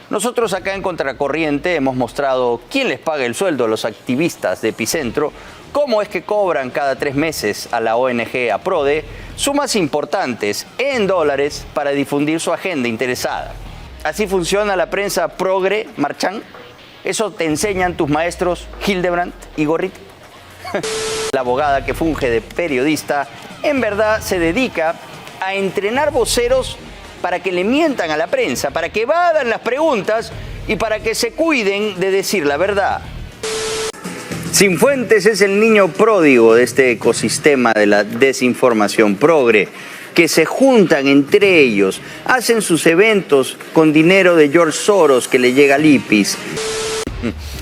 Nosotros acá en Contracorriente hemos mostrado quién les paga el sueldo a los activistas de Epicentro, cómo es que cobran cada 3 meses a la ONG APRODE sumas importantes en dólares para difundir su agenda interesada. ¿Así funciona la prensa progre, Marchán? ¿Eso te enseñan tus maestros Hildebrandt y Gorriti? La abogada que funge de periodista en verdad se dedica a entrenar voceros para que le mientan a la prensa, para que evadan las preguntas y para que se cuiden de decir la verdad. Cifuentes es el niño pródigo de este ecosistema de la desinformación progre, que se juntan entre ellos, hacen sus eventos con dinero de George Soros que le llega al IPIS.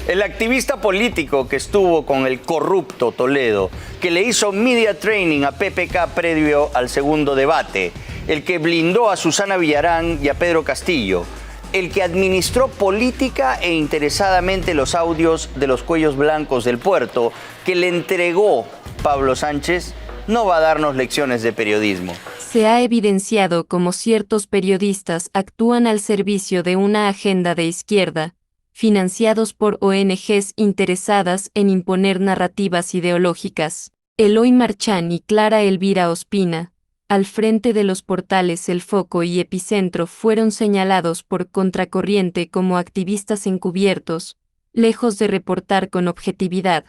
El activista político que estuvo con el corrupto Toledo, que le hizo media training a PPK previo al segundo debate, el que blindó a Susana Villarán y a Pedro Castillo, el que administró política e interesadamente los audios de los cuellos blancos del puerto, que le entregó Pablo Sánchez, no va a darnos lecciones de periodismo. Se ha evidenciado cómo ciertos periodistas actúan al servicio de una agenda de izquierda, financiados por ONGs interesadas en imponer narrativas ideológicas. Eloy Marchán y Clara Elvira Ospina, al frente de los portales El Foco y Epicentro, fueron señalados por Contracorriente como activistas encubiertos, lejos de reportar con objetividad.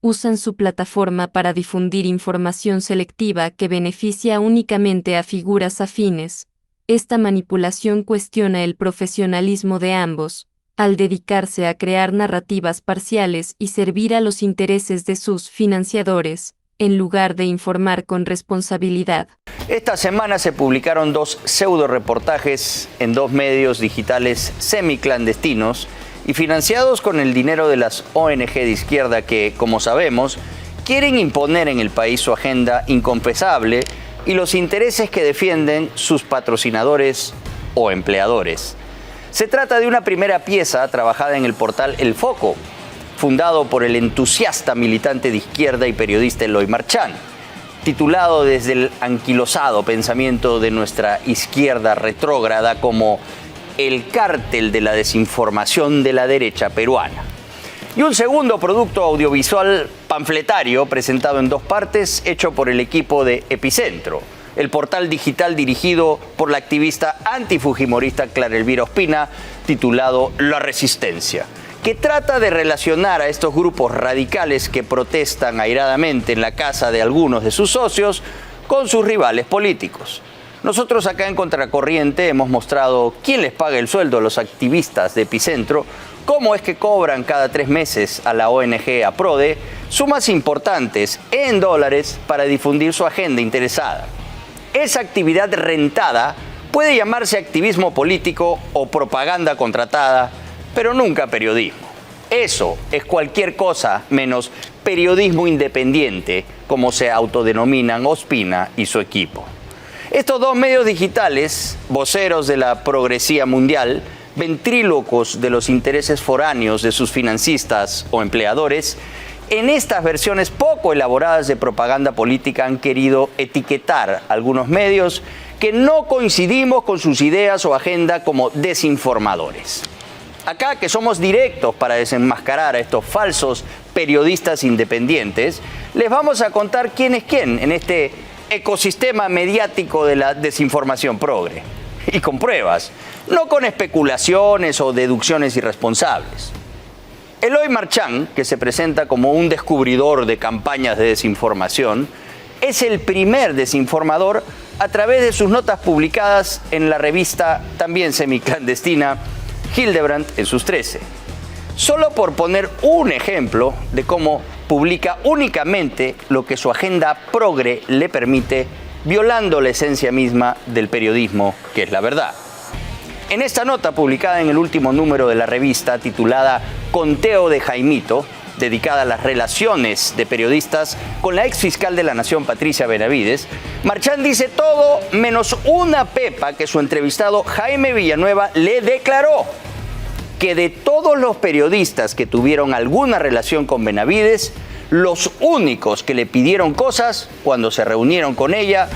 Usan su plataforma para difundir información selectiva que beneficia únicamente a figuras afines. Esta manipulación cuestiona el profesionalismo de ambos, al dedicarse a crear narrativas parciales y servir a los intereses de sus financiadores, en lugar de informar con responsabilidad. Esta semana se publicaron 2 pseudo-reportajes en 2 medios digitales semiclandestinos y financiados con el dinero de las ONG de izquierda que, como sabemos, quieren imponer en el país su agenda inconfesable y los intereses que defienden sus patrocinadores o empleadores. Se trata de una primera pieza trabajada en el portal El Foco, fundado por el entusiasta militante de izquierda y periodista Eloy Marchán, titulado desde el anquilosado pensamiento de nuestra izquierda retrógrada como el cártel de la desinformación de la derecha peruana. Y un segundo producto audiovisual panfletario presentado en 2 partes, hecho por el equipo de Epicentro, el portal digital dirigido por la activista antifujimorista Clara Elvira Ospina, titulado La Resistencia, que trata de relacionar a estos grupos radicales que protestan airadamente en la casa de algunos de sus socios con sus rivales políticos. Nosotros acá en Contracorriente hemos mostrado quién les paga el sueldo a los activistas de Epicentro, cómo es que cobran cada 3 meses a la ONG APRODE sumas importantes en dólares para difundir su agenda interesada. Esa actividad rentada puede llamarse activismo político o propaganda contratada, pero nunca periodismo. Eso es cualquier cosa menos periodismo independiente, como se autodenominan Ospina y su equipo. Estos 2 medios digitales, voceros de la progresía mundial, ventrílocos de los intereses foráneos de sus financistas o empleadores, en estas versiones poco elaboradas de propaganda política han querido etiquetar algunos medios que no coincidimos con sus ideas o agenda como desinformadores. Acá, que somos directos para desenmascarar a estos falsos periodistas independientes, les vamos a contar quién es quién en este ecosistema mediático de la desinformación progre. Y con pruebas, no con especulaciones o deducciones irresponsables. Eloy Marchán, que se presenta como un descubridor de campañas de desinformación, es el primer desinformador a través de sus notas publicadas en la revista también semiclandestina Hildebrandt en sus 13. Solo por poner un ejemplo de cómo publica únicamente lo que su agenda progre le permite, violando la esencia misma del periodismo, que es la verdad. En esta nota publicada en el último número de la revista, titulada Conteo de Jaimito, dedicada a las relaciones de periodistas con la exfiscal de la Nación, Patricia Benavides, Marchán dice todo menos una pepa que su entrevistado Jaime Villanueva le declaró: que de todos los periodistas que tuvieron alguna relación con Benavides, los únicos que le pidieron cosas cuando se reunieron con ella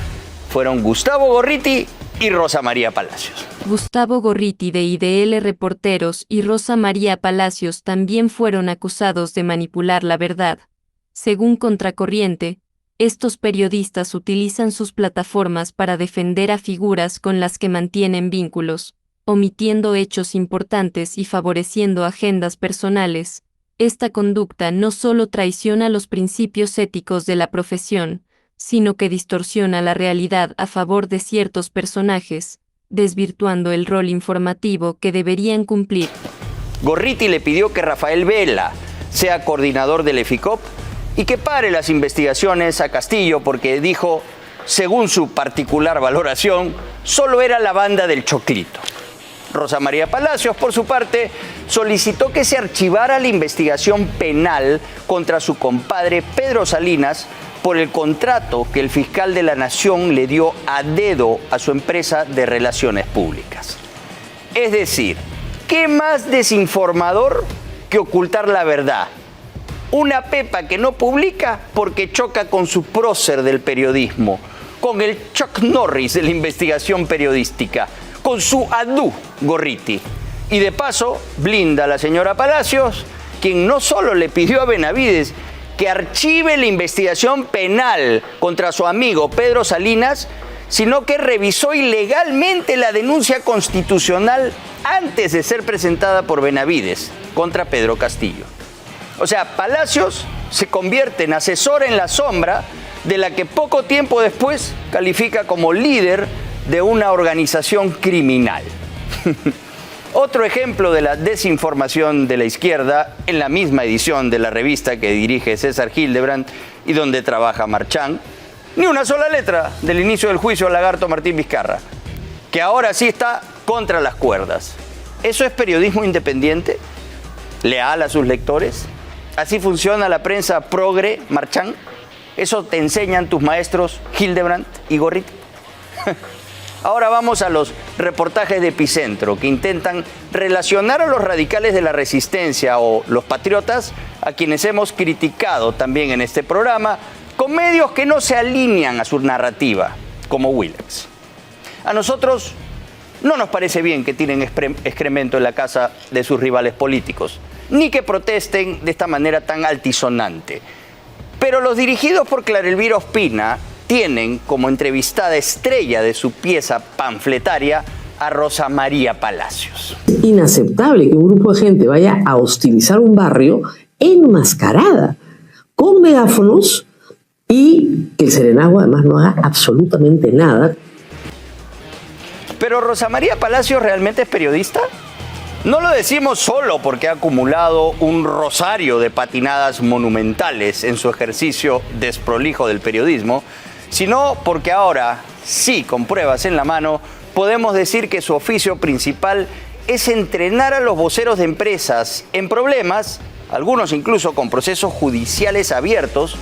fueron Gustavo Gorriti y Rosa María Palacios. Gustavo Gorriti de IDL Reporteros y Rosa María Palacios también fueron acusados de manipular la verdad. Según Contracorriente, estos periodistas utilizan sus plataformas para defender a figuras con las que mantienen vínculos, omitiendo hechos importantes y favoreciendo agendas personales. Esta conducta no solo traiciona los principios éticos de la profesión, sino que distorsiona la realidad a favor de ciertos personajes, desvirtuando el rol informativo que deberían cumplir. Gorriti le pidió que Rafael Vela sea coordinador del EFICOP y que pare las investigaciones a Castillo porque dijo, según su particular valoración, solo era la banda del Choclito. Rosa María Palacios, por su parte, solicitó que se archivara la investigación penal contra su compadre Pedro Salinas por el contrato que el fiscal de la Nación le dio a dedo a su empresa de relaciones públicas. Es decir, ¿qué más desinformador que ocultar la verdad? Una pepa que no publica porque choca con su prócer del periodismo, con el Chuck Norris de la investigación periodística, con su Adu Gorriti. Y de paso, blinda a la señora Palacios, quien no solo le pidió a Benavides que archive la investigación penal contra su amigo Pedro Salinas, sino que revisó ilegalmente la denuncia constitucional antes de ser presentada por Benavides contra Pedro Castillo. O sea, Palacios se convierte en asesor en la sombra de la que poco tiempo después califica como líder de una organización criminal. Otro ejemplo de la desinformación de la izquierda en la misma edición de la revista que dirige César Hildebrand y donde trabaja Marchán. Ni una sola letra del inicio del juicio al lagarto Martín Vizcarra, que ahora sí está contra las cuerdas. ¿Eso es periodismo independiente? ¿Leal a sus lectores? ¿Así funciona la prensa progre, Marchán? ¿Eso te enseñan tus maestros Hildebrand y Gorriti? Ahora vamos a los reportajes de Epicentro, que intentan relacionar a los radicales de la resistencia o los patriotas, a quienes hemos criticado también en este programa, con medios que no se alinean a su narrativa, como Willax. A nosotros no nos parece bien que tiren excremento en la casa de sus rivales políticos, ni que protesten de esta manera tan altisonante. Pero los dirigidos por Clara Elvira Ospina tienen como entrevistada estrella de su pieza panfletaria a Rosa María Palacios. Es inaceptable que un grupo de gente vaya a hostilizar un barrio enmascarada, con megáfonos, y que el Serenagua además no haga absolutamente nada. ¿Pero Rosa María Palacios realmente es periodista? No lo decimos solo porque ha acumulado un rosario de patinadas monumentales en su ejercicio desprolijo del periodismo, sino porque ahora, sí, con pruebas en la mano, podemos decir que su oficio principal es entrenar a los voceros de empresas en problemas, algunos incluso con procesos judiciales abiertos,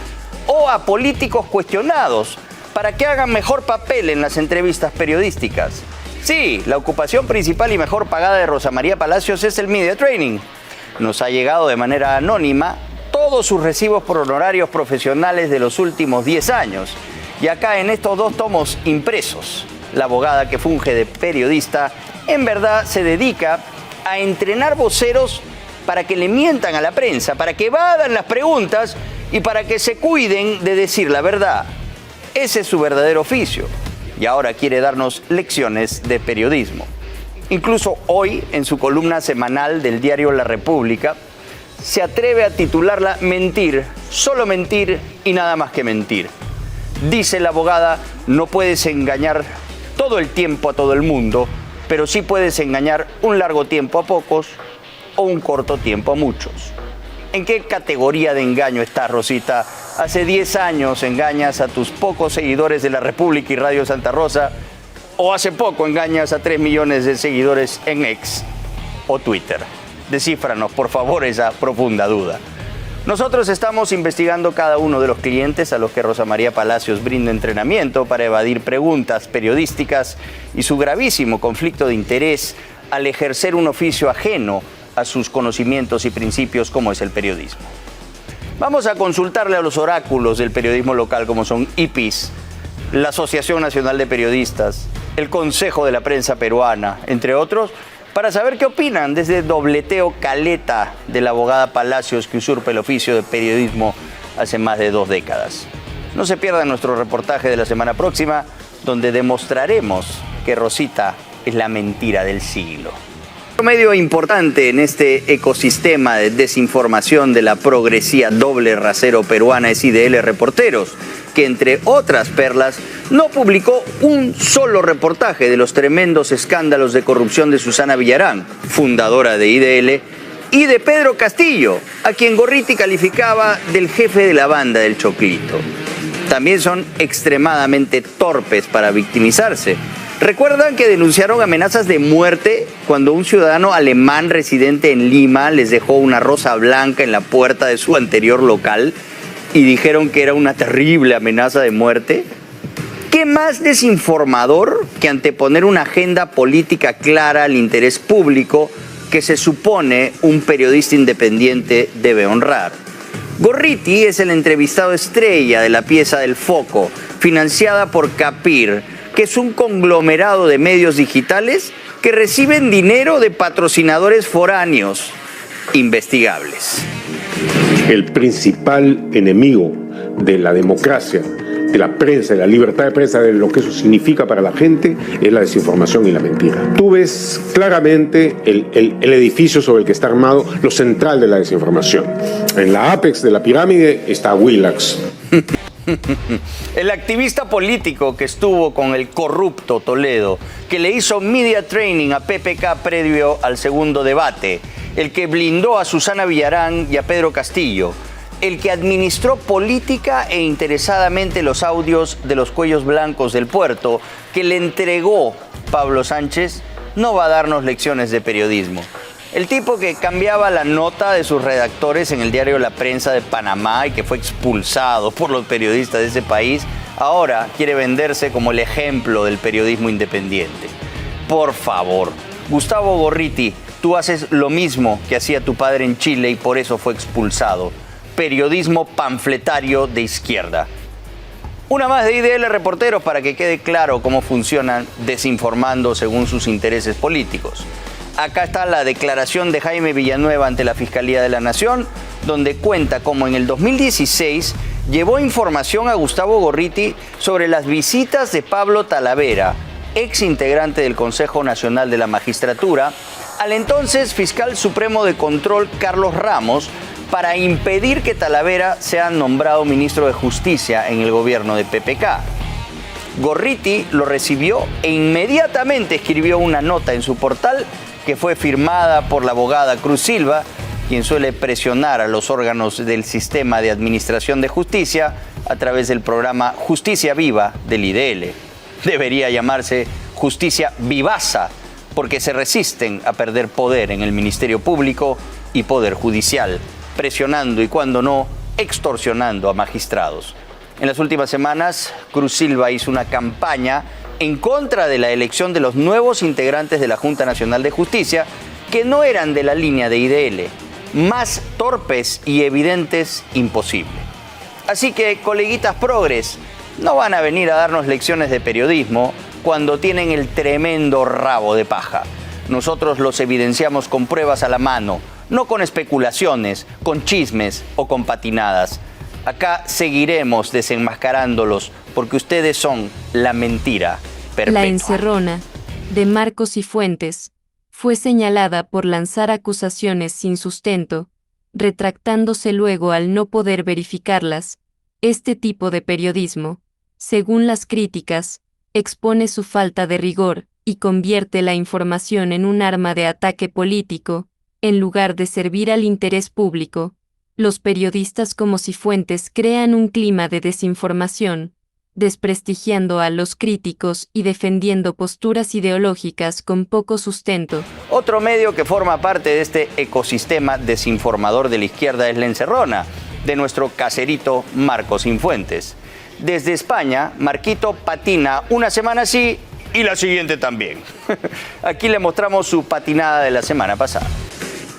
o a políticos cuestionados, para que hagan mejor papel en las entrevistas periodísticas. Sí, la ocupación principal y mejor pagada de Rosa María Palacios es el media training. Nos ha llegado de manera anónima todos sus recibos por honorarios profesionales de los últimos 10 años. Y acá en estos 2 tomos impresos, la abogada que funge de periodista en verdad se dedica a entrenar voceros para que le mientan a la prensa, para que evadan las preguntas y para que se cuiden de decir la verdad. Ese es su verdadero oficio. Y ahora quiere darnos lecciones de periodismo. Incluso hoy, en su columna semanal del diario La República, se atreve a titularla Mentir, solo mentir y nada más que mentir. Dice la abogada, no puedes engañar todo el tiempo a todo el mundo, pero sí puedes engañar un largo tiempo a pocos o un corto tiempo a muchos. ¿En qué categoría de engaño estás, Rosita? Hace 10 años engañas a tus pocos seguidores de La República y Radio Santa Rosa, o hace poco engañas a 3 millones de seguidores en X o Twitter. Descífranos, por favor, esa profunda duda. Nosotros estamos investigando cada uno de los clientes a los que Rosa María Palacios brinda entrenamiento para evadir preguntas periodísticas y su gravísimo conflicto de interés al ejercer un oficio ajeno a sus conocimientos y principios como es el periodismo. Vamos a consultarle a los oráculos del periodismo local como son IPIS, la Asociación Nacional de Periodistas, el Consejo de la Prensa Peruana, entre otros, para saber qué opinan de ese dobleteo caleta de la abogada Palacios que usurpa el oficio de periodismo hace más de 2 décadas. No se pierdan nuestro reportaje de la semana próxima, donde demostraremos que Rosita es la mentira del siglo. Un medio importante en este ecosistema de desinformación de la progresía doble rasero peruana es IDL Reporteros, que entre otras perlas no publicó un solo reportaje de los tremendos escándalos de corrupción de Susana Villarán, fundadora de IDL, y de Pedro Castillo, a quien Gorriti calificaba del jefe de la banda del Choclito. También son extremadamente torpes para victimizarse. ¿Recuerdan que denunciaron amenazas de muerte cuando un ciudadano alemán residente en Lima les dejó una rosa blanca en la puerta de su anterior local y dijeron que era una terrible amenaza de muerte? ¿Qué más desinformador que anteponer una agenda política clara al interés público que se supone un periodista independiente debe honrar? Gorriti es el entrevistado estrella de la pieza del Foco, financiada por Capir, que es un conglomerado de medios digitales que reciben dinero de patrocinadores foráneos investigables. El principal enemigo de la democracia, de la prensa, de la libertad de prensa, de lo que eso significa para la gente, es la desinformación y la mentira. Tú ves claramente el edificio sobre el que está armado, lo central de la desinformación. En la apex de la pirámide está Willax. El activista político que estuvo con el corrupto Toledo, que le hizo media training a PPK previo al segundo debate, el que blindó a Susana Villarán y a Pedro Castillo, el que administró política e interesadamente los audios de los cuellos blancos del puerto, que le entregó Pablo Sánchez, no va a darnos lecciones de periodismo. El tipo que cambiaba la nota de sus redactores en el diario La Prensa de Panamá y que fue expulsado por los periodistas de ese país, ahora quiere venderse como el ejemplo del periodismo independiente. Por favor, Gustavo Gorriti, tú haces lo mismo que hacía tu padre en Chile y por eso fue expulsado. Periodismo panfletario de izquierda. Una más de IDL Reporteros para que quede claro cómo funcionan desinformando según sus intereses políticos. Acá está la declaración de Jaime Villanueva ante la Fiscalía de la Nación, donde cuenta cómo en el 2016 llevó información a Gustavo Gorriti sobre las visitas de Pablo Talavera, ex integrante del Consejo Nacional de la Magistratura, al entonces fiscal supremo de control Carlos Ramos, para impedir que Talavera sea nombrado ministro de Justicia en el gobierno de PPK. Gorriti lo recibió e inmediatamente escribió una nota en su portal que fue firmada por la abogada Cruz Silva, quien suele presionar a los órganos del sistema de administración de justicia a través del programa Justicia Viva del IDL. Debería llamarse Justicia Vivaza, porque se resisten a perder poder en el Ministerio Público y Poder Judicial, presionando y, cuando no, extorsionando a magistrados. En las últimas semanas, Cruz Silva hizo una campaña en contra de la elección de los nuevos integrantes de la Junta Nacional de Justicia, que no eran de la línea de IDL. Más torpes y evidentes, imposible. Así que, coleguitas progres, no van a venir a darnos lecciones de periodismo cuando tienen el tremendo rabo de paja. Nosotros los evidenciamos con pruebas a la mano, no con especulaciones, con chismes o con patinadas. Acá seguiremos desenmascarándolos porque ustedes son la mentira perpetua. La encerrona, de Marcos Cifuentes, fue señalada por lanzar acusaciones sin sustento, retractándose luego al no poder verificarlas. Este tipo de periodismo, según las críticas, expone su falta de rigor y convierte la información en un arma de ataque político, en lugar de servir al interés público. Los periodistas como Cifuentes crean un clima de desinformación, desprestigiando a los críticos y defendiendo posturas ideológicas con poco sustento. Otro medio que forma parte de este ecosistema desinformador de la izquierda es La Encerrona, de nuestro caserito Marcos Cifuentes. Desde España, Marquito patina una semana sí y la siguiente también. Aquí le mostramos su patinada de la semana pasada.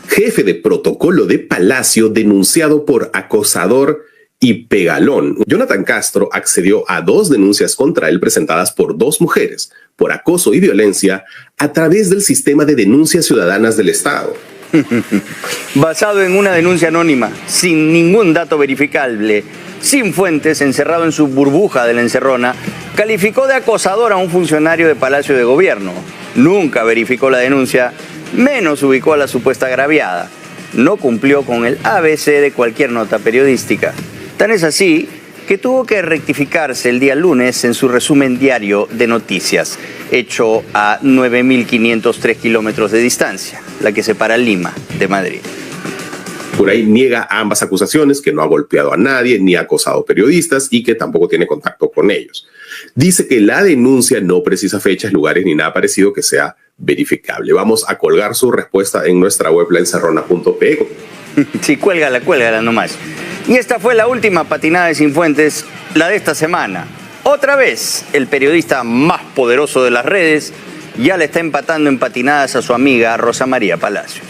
Jefe de protocolo de Palacio denunciado por acosador y Pegalón. Jonathan Castro accedió a 2 denuncias contra él presentadas por 2 mujeres por acoso y violencia a través del sistema de denuncias ciudadanas del Estado. Basado en una denuncia anónima, sin ningún dato verificable, sin fuentes, encerrado en su burbuja de la encerrona, calificó de acosador a un funcionario de Palacio de Gobierno. Nunca verificó la denuncia, menos ubicó a la supuesta agraviada. No cumplió con el ABC de cualquier nota periodística. Tan es así que tuvo que rectificarse el día lunes en su resumen diario de noticias, hecho a 9.503 kilómetros de distancia, la que separa Lima de Madrid. Por ahí niega ambas acusaciones, que no ha golpeado a nadie ni ha acosado periodistas y que tampoco tiene contacto con ellos. Dice que la denuncia no precisa fechas, lugares ni nada parecido que sea verificable. Vamos a colgar su respuesta en nuestra web, laencerrona.pe. Sí, cuélgala nomás. Y esta fue la última patinada de Cifuentes, la de esta semana. Otra vez, el periodista más poderoso de las redes ya le está empatando en patinadas a su amiga Rosa María Palacios.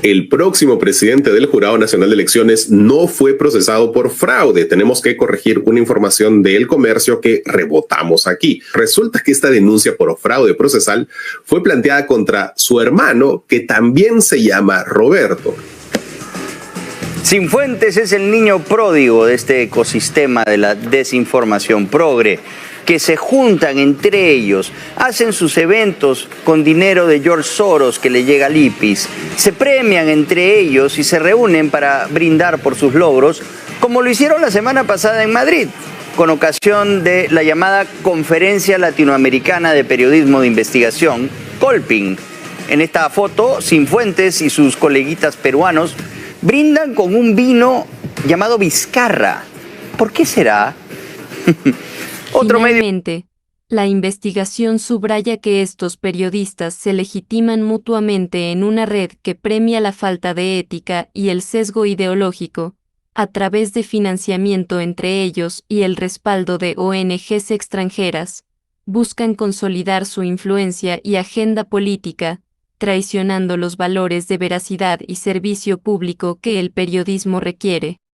El próximo presidente del Jurado Nacional de Elecciones no fue procesado por fraude. Tenemos que corregir una información del Comercio que rebotamos aquí. Resulta que esta denuncia por fraude procesal fue planteada contra su hermano, que también se llama Roberto. Cifuentes es el niño pródigo de este ecosistema de la desinformación progre, que se juntan entre ellos, hacen sus eventos con dinero de George Soros que le llega al IPIS, se premian entre ellos y se reúnen para brindar por sus logros, como lo hicieron la semana pasada en Madrid, con ocasión de la llamada Conferencia Latinoamericana de Periodismo de Investigación, Colping. En esta foto, Cifuentes y sus coleguitas peruanos brindan con un vino llamado Vizcarra. ¿Por qué será? Finalmente, la investigación subraya que estos periodistas se legitiman mutuamente en una red que premia la falta de ética y el sesgo ideológico, a través de financiamiento entre ellos y el respaldo de ONGs extranjeras, buscan consolidar su influencia y agenda política, traicionando los valores de veracidad y servicio público que el periodismo requiere.